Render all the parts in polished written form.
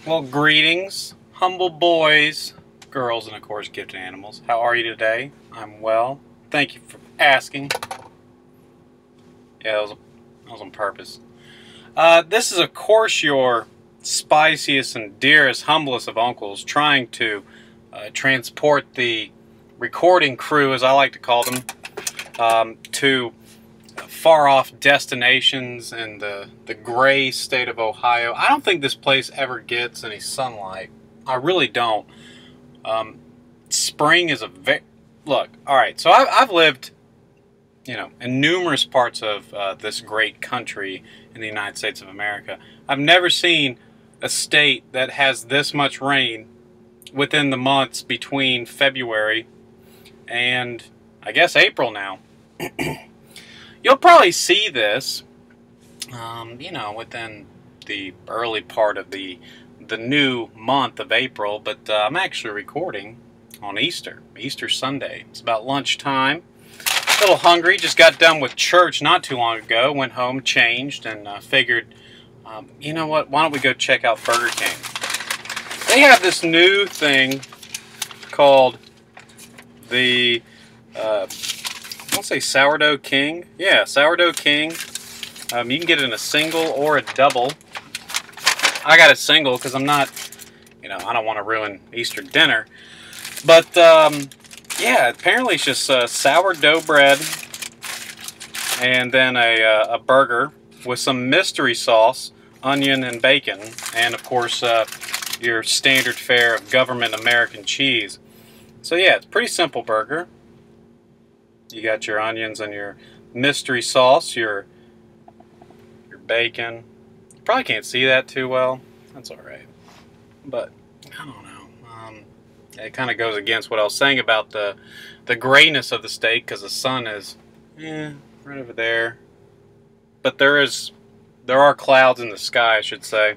Well, greetings, humble boys, girls, and of course gifted animals. How are you today? I'm well. Thank you for asking. Yeah, that was on purpose. This is, of course, your spiciest and dearest, humblest of uncles trying to transport the recording crew, as I like to call them, to far-off destinations in the gray state of Ohio. I don't think this place ever gets any sunlight. I really don't. Spring is a look. All right, so I've lived, in numerous parts of this great country in the United States of America. I've never seen a state that has this much rain within the months between February and I guess April now. You'll probably see this, within the early part of the new month of April, but I'm actually recording on Easter Sunday. It's about lunchtime. A little hungry, just got done with church not too long ago, went home, changed, and figured, you know what, why don't we go check out Burger King? They have this new thing called the, I want to say Sourdough King. Yeah, Sourdough King. You can get it in a single or a double. I got a single because I'm not, I don't want to ruin Easter dinner. But, yeah, apparently it's just sourdough bread and then a burger with some mystery sauce, onion, and bacon. And, of course, your standard fare of government American cheese. So, yeah, it's a pretty simple burger. You got your onions and your mystery sauce, your bacon. You probably can't see that too well. That's alright. But, I don't know. It kind of goes against what I was saying about the grayness of the steak, because the sun is right over there. But there are clouds in the sky, I should say.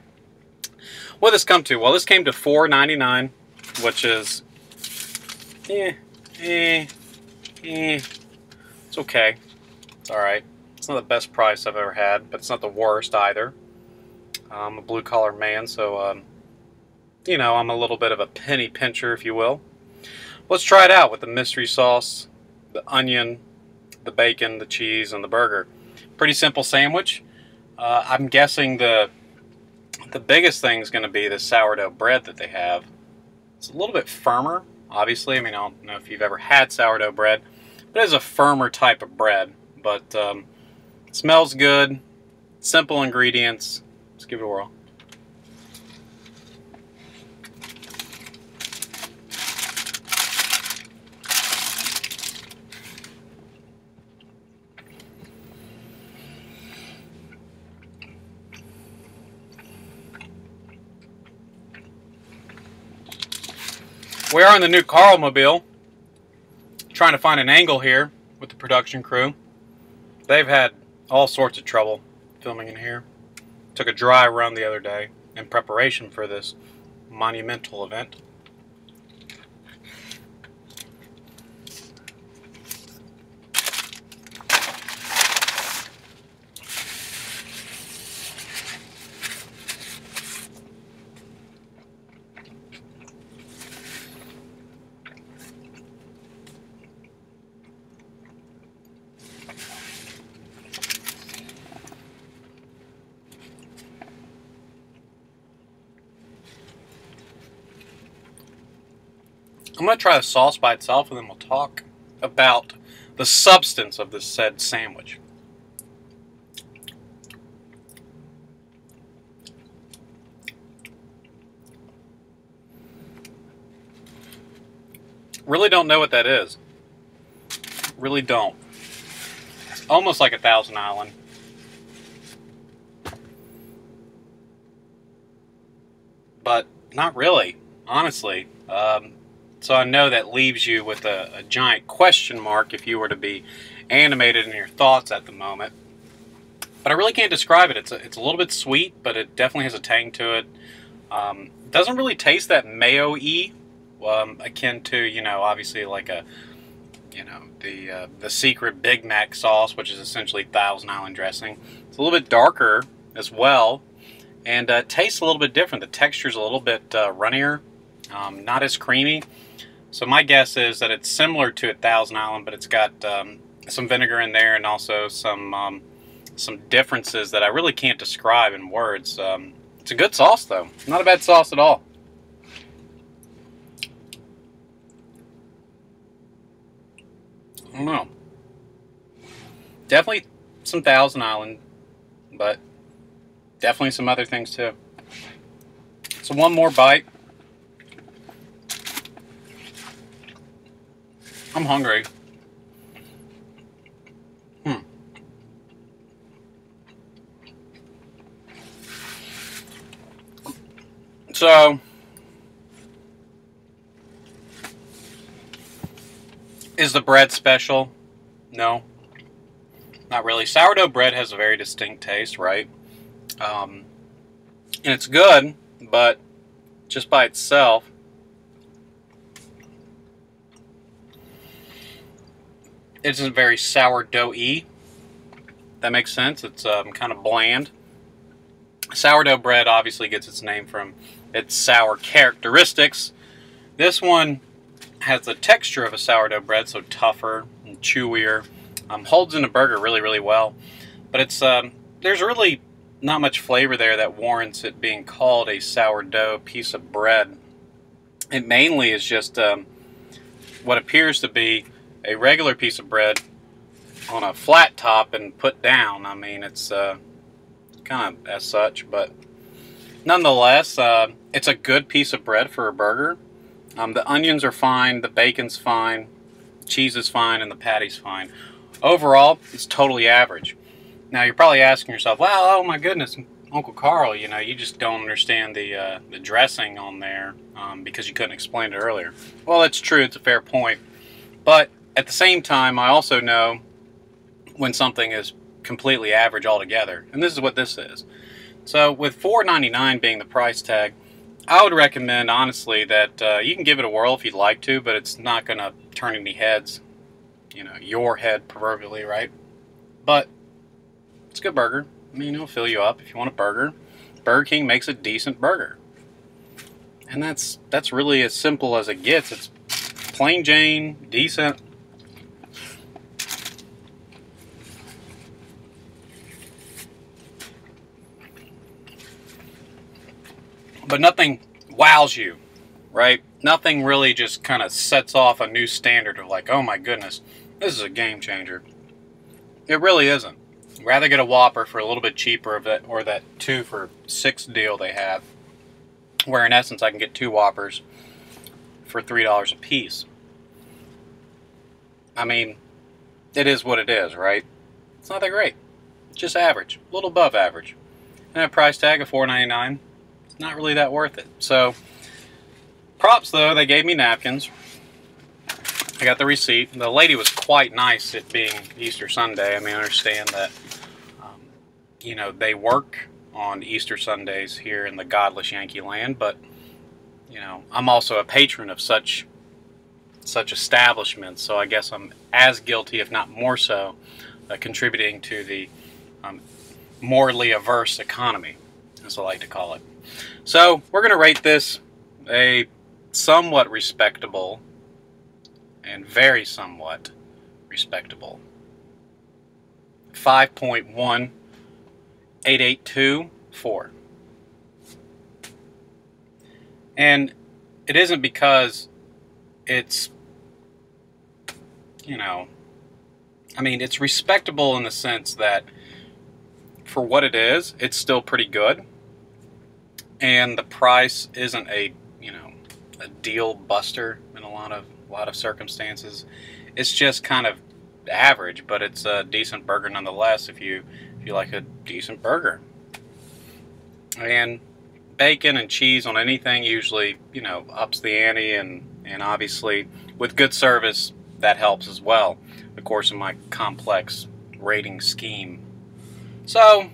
What did this come to? Well, this came to $4.99, which is it's okay. It's alright. It's not the best price I've ever had, but it's not the worst either. I'm a blue-collar man, so, I'm a little bit of a penny pincher, if you will. Let's try it out with the mystery sauce, the onion, the bacon, the cheese, and the burger. Pretty simple sandwich. I'm guessing the biggest thing is going to be the sourdough bread that they have. It's a little bit firmer, obviously. I mean, I don't know if you've ever had sourdough bread. It is a firmer type of bread, but it smells good, simple ingredients. Let's give it a whirl. We are in the new Karl mobile. Trying to find an angle here with the production crew. They've had all sorts of trouble filming in here. Took a dry run the other day in preparation for this monumental event. I'm going to try the sauce by itself, and then we'll talk about the substance of this said sandwich. Really don't know what that is. Really don't. It's almost like a Thousand Island. But not really, honestly. So I know that leaves you with a giant question mark if you were to be animated in your thoughts at the moment. But I really can't describe it. It's a little bit sweet, but it definitely has a tang to it. Doesn't really taste that mayo-y, akin to, obviously like the secret Big Mac sauce, which is essentially Thousand Island dressing. It's a little bit darker as well. And it tastes a little bit different. The texture's a little bit runnier, not as creamy. So my guess is that it's similar to a Thousand Island, but it's got some vinegar in there and also some differences that I really can't describe in words. It's a good sauce, though. Not a bad sauce at all. I don't know. Definitely some Thousand Island, but definitely some other things too. So one more bite. I'm hungry. So, is the bread special? No, not really. Sourdough bread has a very distinct taste, right? And it's good, but just by itself, it isn't very sourdough-y. That makes sense. It's kind of bland. Sourdough bread obviously gets its name from its sour characteristics. This one has the texture of a sourdough bread, so tougher and chewier. Holds in a burger really, really well. But it's there's really not much flavor there that warrants it being called a sourdough piece of bread. It mainly is just what appears to be a regular piece of bread on a flat top and put down. I mean, it's kind of as such, but nonetheless, it's a good piece of bread for a burger. The onions are fine, the bacon's fine, cheese is fine, and the patty's fine. Overall, it's totally average. Now, you're probably asking yourself, well, oh my goodness, Uncle Carl, you know, you just don't understand the dressing on there because you couldn't explain it earlier. Well, it's true, it's a fair point. But at the same time, I also know when something is completely average altogether. And this is what this is. So with $4.99 being the price tag, I would recommend, honestly, that you can give it a whirl if you'd like to, but it's not going to turn any heads. You know, your head proverbially, right? But it's a good burger. I mean, it'll fill you up if you want a burger. Burger King makes a decent burger. And that's really as simple as it gets. It's plain Jane, decent. But nothing wows you, right? Nothing really just kind of sets off a new standard of like, oh my goodness, this is a game changer. It really isn't. I'd rather get a Whopper for a little bit cheaper or that 2 for $6 deal they have, where in essence I can get 2 Whoppers for $3 a piece. I mean, it is what it is, right? It's not that great. It's just average, a little above average. And a price tag of $4.99. Not really that worth it. So, props though, they gave me napkins. I got the receipt. The lady was quite nice, it being Easter Sunday. I mean, I understand that, you know, they work on Easter Sundays here in the godless Yankee land, but, you know, I'm also a patron of such establishments, so I guess I'm as guilty, if not more so, contributing to the morally averse economy, as I like to call it. So we're going to rate this a somewhat respectable and very somewhat respectable 5.1884. And it isn't because it's, you know, I mean, it's respectable in the sense that for what it is, it's still pretty good. And the price isn't a, you know, a deal buster in a lot of circumstances. It's just kind of average, but it's a decent burger nonetheless if you like a decent burger. And bacon and cheese on anything usually, you know, ups the ante, and obviously with good service that helps as well, of course, in my complex rating scheme. So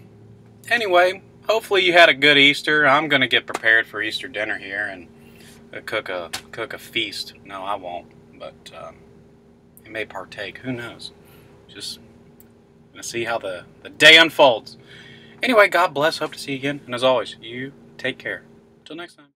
anyway, hopefully you had a good Easter. I'm going to get prepared for Easter dinner here and cook a feast. No, I won't, but I may partake. Who knows? Just going to see how the day unfolds. Anyway, God bless. Hope to see you again. And as always, you take care. Until next time.